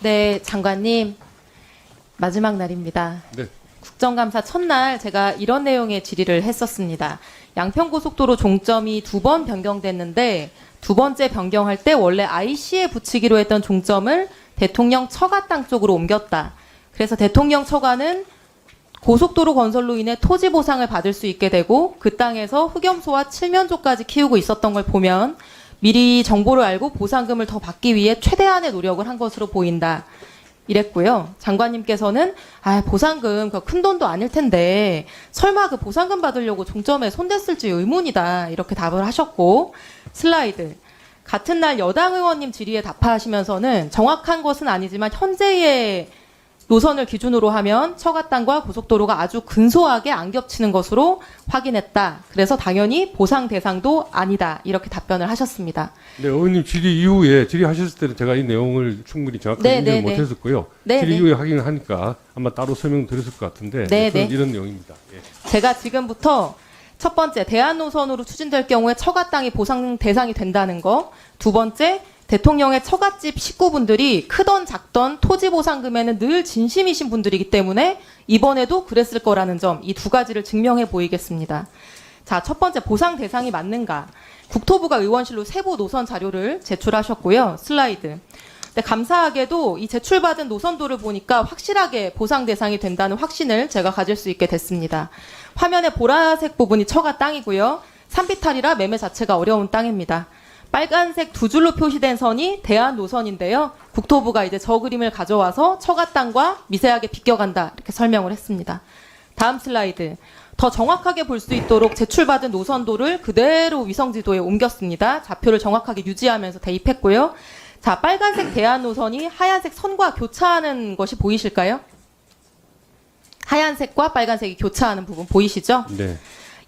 네, 장관님. 마지막 날입니다. 네. 국정감사 첫날 제가 이런 내용의 질의를 했었습니다. 양평고속도로 종점이 2번 변경됐는데 두 번째 변경할 때 원래 IC에 붙이기로 했던 종점을 대통령 처가 땅 쪽으로 옮겼다. 그래서 대통령 처가는 고속도로 건설로 인해 토지 보상을 받을 수 있게 되고 그 땅에서 흑염소와 칠면조까지 키우고 있었던 걸 보면 미리 정보를 알고 보상금을 더 받기 위해 최대한의 노력을 한 것으로 보인다. 이랬고요. 장관님께서는 보상금 큰 돈도 아닐 텐데 설마 그 보상금 받으려고 종점에 손댔을지 의문이다. 이렇게 답을 하셨고 슬라이드. 같은 날 여당 의원님 질의에 답하시면서는 정확한 것은 아니지만 현재의 노선을 기준으로 하면 처가 땅과 고속도로가 아주 근소하게 안 겹치는 것으로 확인했다. 그래서 당연히 보상 대상도 아니다. 이렇게 답변을 하셨습니다. 네, 의원님 질의 이후에 질의하셨을 때는 제가 이 내용을 충분히 정확하게 인지를 못했었고요. 질의 이후에 확인을 하니까 아마 따로 설명드렸을 것 같은데 이런 내용입니다. 예. 제가 지금부터 첫 번째 대안 노선으로 추진될 경우에 처가 땅이 보상 대상이 된다는 거. 두 번째 대통령의 처갓집 식구분들이 크던 작던 토지 보상금에는 늘 진심이신 분들이기 때문에 이번에도 그랬을 거라는 점, 이 두 가지를 증명해 보이겠습니다. 자, 첫 번째 보상 대상이 맞는가? 국토부가 의원실로 세부 노선 자료를 제출하셨고요. 슬라이드. 근데 감사하게도 이 제출받은 노선도를 보니까 확실하게 보상 대상이 된다는 확신을 제가 가질 수 있게 됐습니다. 화면의 보라색 부분이 처가 땅이고요. 산비탈이라 매매 자체가 어려운 땅입니다. 빨간색 두 줄로 표시된 선이 대안 노선인데요. 국토부가 이제 저 그림을 가져와서 처가 땅과 미세하게 비껴간다 이렇게 설명을 했습니다. 다음 슬라이드. 더 정확하게 볼 수 있도록 제출받은 노선도를 그대로 위성지도에 옮겼습니다. 좌표를 정확하게 유지하면서 대입했고요. 자, 빨간색 대안 노선이 하얀색 선과 교차하는 것이 보이실까요? 하얀색과 빨간색이 교차하는 부분 보이시죠? 네.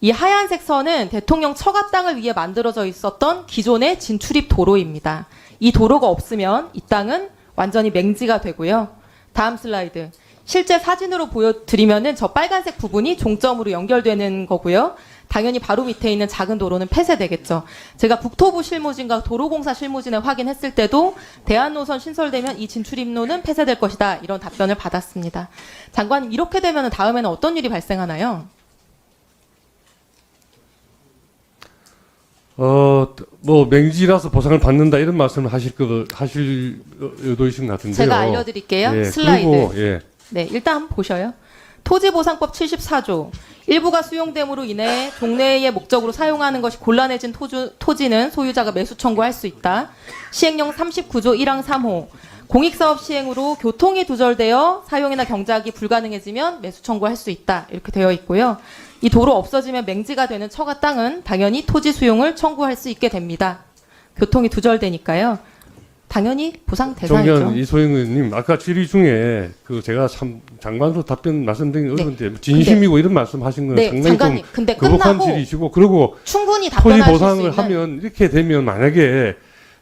이 하얀색 선은 대통령 처가 땅을 위해 만들어져 있었던 기존의 진출입 도로입니다. 이 도로가 없으면 이 땅은 완전히 맹지가 되고요. 다음 슬라이드. 실제 사진으로 보여드리면은 저 빨간색 부분이 종점으로 연결되는 거고요. 당연히 바로 밑에 있는 작은 도로는 폐쇄되겠죠. 제가 국토부 실무진과 도로공사 실무진에 확인했을 때도 대안노선 신설되면 이 진출입로는 폐쇄될 것이다. 이런 답변을 받았습니다. 장관님, 이렇게 되면 다음에는 어떤 일이 발생하나요? 맹지라서 보상을 받는다 이런 말씀을 하실 의도이신 것 같은데요. 제가 알려드릴게요. 예, 슬라이드. 그리고, 예. 네, 일단 한번 보셔요. 토지보상법 74조. 일부가 수용됨으로 인해 종래의 목적으로 사용하는 것이 곤란해진 토지는 소유자가 매수 청구할 수 있다. 시행령 39조 1항 3호. 공익사업 시행으로 교통이 두절되어 사용이나 경작이 불가능해지면 매수 청구할 수 있다. 이렇게 되어 있고요. 이 도로 없어지면 맹지가 되는 처가 땅은 당연히 토지 수용을 청구할 수 있게 됩니다. 교통이 두절되니까요. 당연히 보상 대상이죠. 존경하는 이소영 의원님, 아까 질의 중에 제가 참 장관으로 답변 말씀드린 게 어려운데 진심이고 이런 말씀하신 건 상당히 장관님, 근데 거북한 끝나고 질의시고 그리고 충분히 토지 답변하실 수 보상을 있는 하면 이렇게 되면 만약에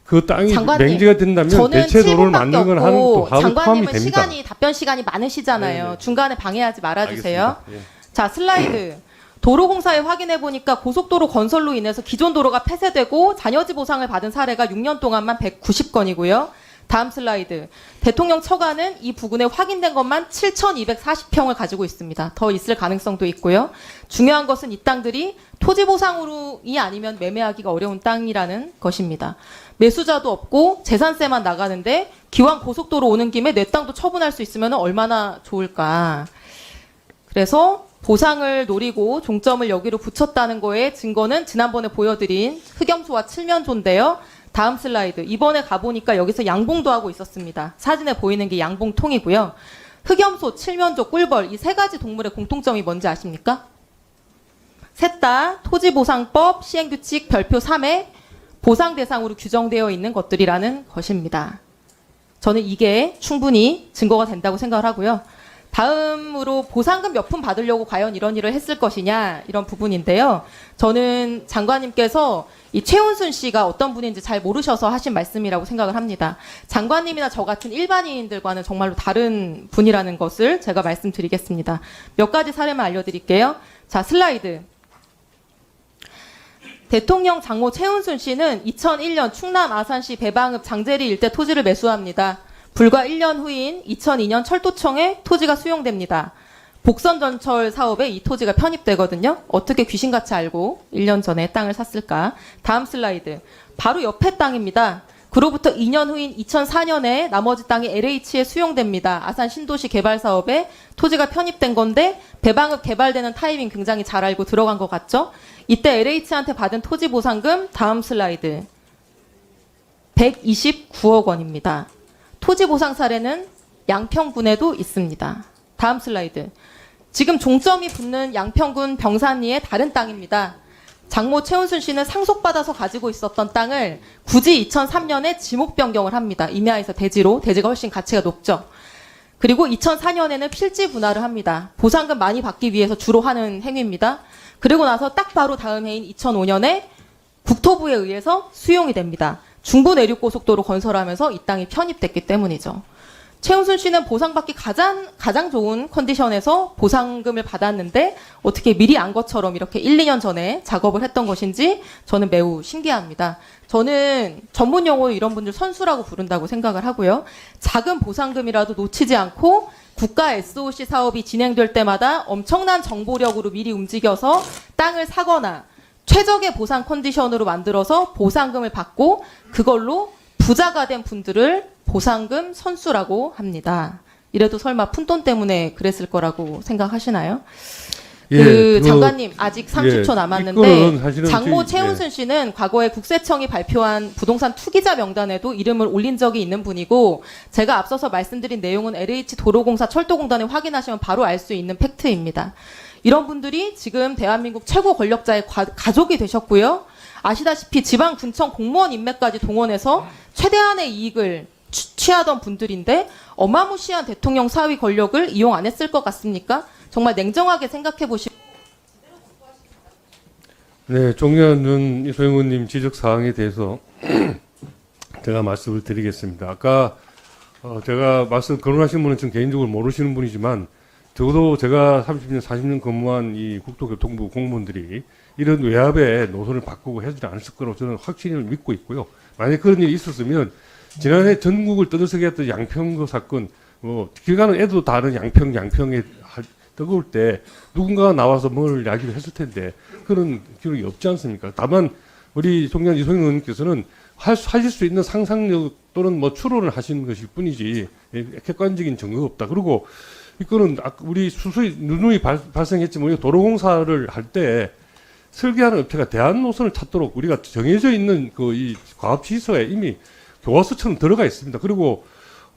그 땅이 장관님, 맹지가 된다면 저는 대체 도로를 만드는 건 하는 또 바로 포함이 장관님은 됩니다. 답변 시간이 많으시잖아요. 네네. 중간에 방해하지 말아주세요. 알겠습니다. 예. 자, 슬라이드. 도로공사에 확인해 보니까 고속도로 건설로 인해서 기존 도로가 폐쇄되고 잔여지 보상을 받은 사례가 6년 동안만 190건이고요. 다음 슬라이드. 대통령 처가는 이 부근에 확인된 것만 7,240평을 가지고 있습니다. 더 있을 가능성도 있고요. 중요한 것은 이 땅들이 토지 보상으로이 아니면 매매하기가 어려운 땅이라는 것입니다. 매수자도 없고 재산세만 나가는데 기왕 고속도로 오는 김에 내 땅도 처분할 수 있으면 얼마나 좋을까. 그래서 보상을 노리고 종점을 여기로 붙였다는 거에 증거는 지난번에 보여드린 흑염소와 칠면조인데요. 다음 슬라이드. 이번에 가보니까 여기서 양봉도 하고 있었습니다. 사진에 보이는 게 양봉통이고요. 흑염소, 칠면조, 꿀벌 이 세 가지 동물의 공통점이 뭔지 아십니까? 셋 다 토지보상법 시행규칙 별표 3에 보상 대상으로 규정되어 있는 것들이라는 것입니다. 저는 이게 충분히 증거가 된다고 생각을 하고요. 다음으로 보상금 몇 푼 받으려고 과연 이런 일을 했을 것이냐 이런 부분인데요. 저는 장관님께서 이 최은순 씨가 어떤 분인지 잘 모르셔서 하신 말씀이라고 생각을 합니다. 장관님이나 저 같은 일반인들과는 정말로 다른 분이라는 것을 제가 말씀드리겠습니다. 몇 가지 사례만 알려드릴게요. 자, 슬라이드. 대통령 장모 최은순 씨는 2001년 충남 아산시 배방읍 장제리 일대 토지를 매수합니다. 불과 1년 후인 2002년 철도청에 토지가 수용됩니다. 복선전철 사업에 이 토지가 편입되거든요. 어떻게 귀신같이 알고 1년 전에 땅을 샀을까? 다음 슬라이드. 바로 옆에 땅입니다. 그로부터 2년 후인 2004년에 나머지 땅이 LH에 수용됩니다. 아산 신도시 개발 사업에 토지가 편입된 건데 배방읍 개발되는 타이밍 굉장히 잘 알고 들어간 것 같죠? 이때 LH한테 받은 토지 보상금 다음 슬라이드. 129억 원입니다. 토지 보상 사례는 양평군에도 있습니다. 다음 슬라이드. 지금 종점이 붙는 양평군 병산리의 다른 땅입니다. 장모 최은순 씨는 상속받아서 가지고 있었던 땅을 굳이 2003년에 지목 변경을 합니다. 임야에서 대지로, 대지가 훨씬 가치가 높죠. 그리고 2004년에는 필지 분할을 합니다. 보상금 많이 받기 위해서 주로 하는 행위입니다. 그리고 나서 딱 바로 다음 해인 2005년에 국토부에 의해서 수용이 됩니다. 중부내륙고속도로 건설하면서 이 땅이 편입됐기 때문이죠. 최은순 씨는 보상받기 가장 좋은 컨디션에서 보상금을 받았는데 어떻게 미리 안 것처럼 이렇게 1, 2년 전에 작업을 했던 것인지 저는 매우 신기합니다. 저는 전문 용어로 이런 분들 선수라고 부른다고 생각을 하고요. 작은 보상금이라도 놓치지 않고 국가 SOC 사업이 진행될 때마다 엄청난 정보력으로 미리 움직여서 땅을 사거나 최적의 보상 컨디션으로 만들어서 보상금을 받고 그걸로 부자가 된 분들을 보상금 선수라고 합니다. 이래도 설마 푼돈 때문에 그랬을 거라고 생각하시나요? 예, 장관님 아직 30초 예, 남았는데 장모 최은순 씨는 과거에 국세청이 발표한 부동산 투기자 명단에도 이름을 올린 적이 있는 분이고 제가 앞서서 말씀드린 내용은 LH 도로공사 철도공단에 확인하시면 바로 알 수 있는 팩트입니다. 이런 분들이 지금 대한민국 최고 권력자의 가족이 되셨고요. 아시다시피 지방군청 공무원 인맥까지 동원해서 최대한의 이익을 취하던 분들인데 어마무시한 대통령 사위 권력을 이용 안 했을 것 같습니까? 정말 냉정하게 생각해 보시고. 네, 종려는 이소영 의원님 지적 사항에 대해서 제가 말씀을 드리겠습니다. 아까 제가 거론하신 분은 좀 개인적으로 모르시는 분이지만 적어도 제가 30년, 40년 근무한 이 국토교통부 공무원들이 이런 외압의 노선을 바꾸고 해주지 않았을 거라고 저는 확신을 믿고 있고요. 만약 그런 일이 있었으면 지난해 전국을 떠들썩게 했던 양평 사건, 길 가는 애도 다른 양평에 뜨거울 때 누군가가 나와서 뭘 이야기를 했을 텐데 그런 기록이 없지 않습니까? 다만 우리 총장 이소영 의원님께서는 하실 수 있는 상상력 또는 추론을 하시는 것일 뿐이지 객관적인 증거가 없다. 그리고 이거는 우리 수수히 누누이 발생했지만 우리가 도로공사를 할 때 설계하는 업체가 대안 노선을 찾도록 우리가 정해져 있는 이 과업지서에 이미 교과서처럼 들어가 있습니다. 그리고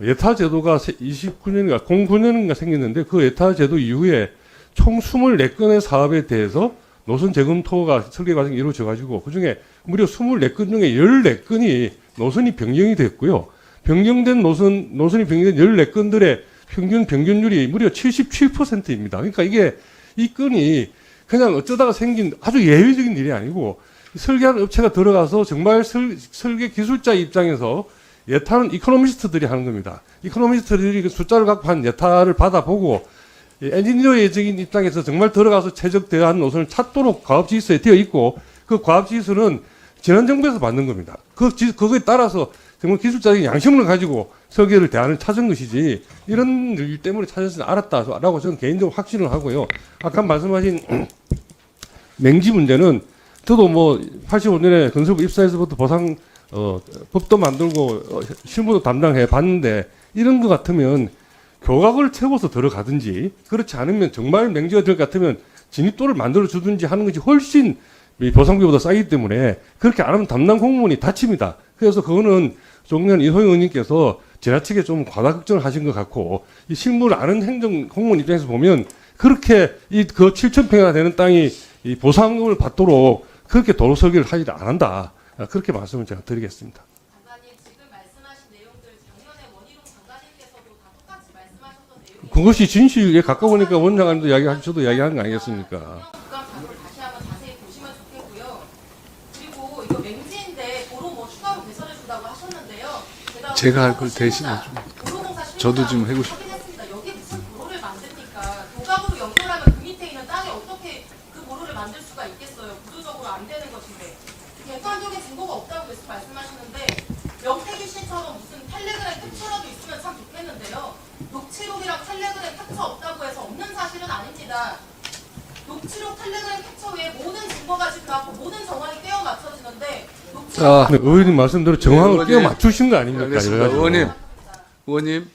예타 제도가 29년인가 09년인가 생겼는데 그 예타 제도 이후에 총 24건의 사업에 대해서 노선 재검토가 설계 과정이 이루어져 가지고 그중에 무려 24건 중에 14건이 노선이 변경이 됐고요. 변경된 노선이 변경된 14건들의 평균 변경률이 무려 77%입니다. 그러니까 이 건이 그냥 어쩌다가 생긴 아주 예외적인 일이 아니고 설계하는 업체가 들어가서 정말 설계 기술자 입장에서 예타는 이코노미스트들이 하는 겁니다. 이코노미스트들이 그 숫자를 갖고 한 예타를 받아보고 엔지니어적인 입장에서 정말 들어가서 최적대한 노선을 찾도록 과업지휘서에 되어 있고 그 과업지휘서는 지난 정부에서 만든 겁니다. 그거에 따라서 정말 기술자적인 양심을 가지고 설계를 대안을 찾은 것이지 이런 일 때문에 찾았을 알았다라고 저는 개인적으로 확신을 하고요. 아까 말씀하신 맹지 문제는 저도 85년에 건설부 입사해서부터 보상 법도 만들고 실무도 담당해 봤는데 이런 것 같으면 교각을 채워서 들어가든지 그렇지 않으면 정말 맹지가 될 것 같으면 진입도를 만들어 주든지 하는 것이 훨씬 보상비보다 싸기 때문에 그렇게 안 하면 담당 공무원이 다칩니다. 그래서 그거는 종년 이소영 의원님께서 지나치게 좀 과다 걱정을 하신 것 같고 이 실무를 아는 행정 공무원 입장에서 보면 그렇게 그 7,000평이나 되는 땅이 이 보상금을 받도록 그렇게 도로 설계를 하지 안 한다. 그렇게 말씀을 제가 드리겠습니다. 장관님 지금 말씀하신 내용들 작년에 원희룡 장관님께서도 다 똑같이 말씀하셨던 내용이 그것이 진실에 가까우니까 원장님도 이야기하시고 저도 이야기하는 거 아니겠습니까? 국감 자료를 다시 한번 자세히 보시면 좋겠고요. 그리고 이거 맹지인데 도로 추가로 개설해 준다고 하셨는데요. 제가 할 걸 대신해 좀. 저도 지금 해고 싶어요. 확인했습니다. 여기 무슨 도로를 만듭니까? 도각으로 연결하면 그 밑에 있는 땅에 어떻게 그 도로를 만들 수가 있겠어요? 구조적으로 안 되는 것인데 객관적인 증거가 없다고 계속 말씀하시는데 명태균 씨처럼 무슨 텔레그램 캡처라도 있으면 참 좋겠는데요. 녹취록이랑 텔레그램 캡처 없다고 해서 없는 사실은 아닙니다. 녹취록 텔레그램 캡처 외에 모든 증거가 지금 나왔고 모든 정황이 떼어 맞춰지는데 녹취록 근데 의원님 말씀대로 정황을 의원님. 끼워 맞추신 거 아닙니까? 알겠습니다. 이래가지고. 의원님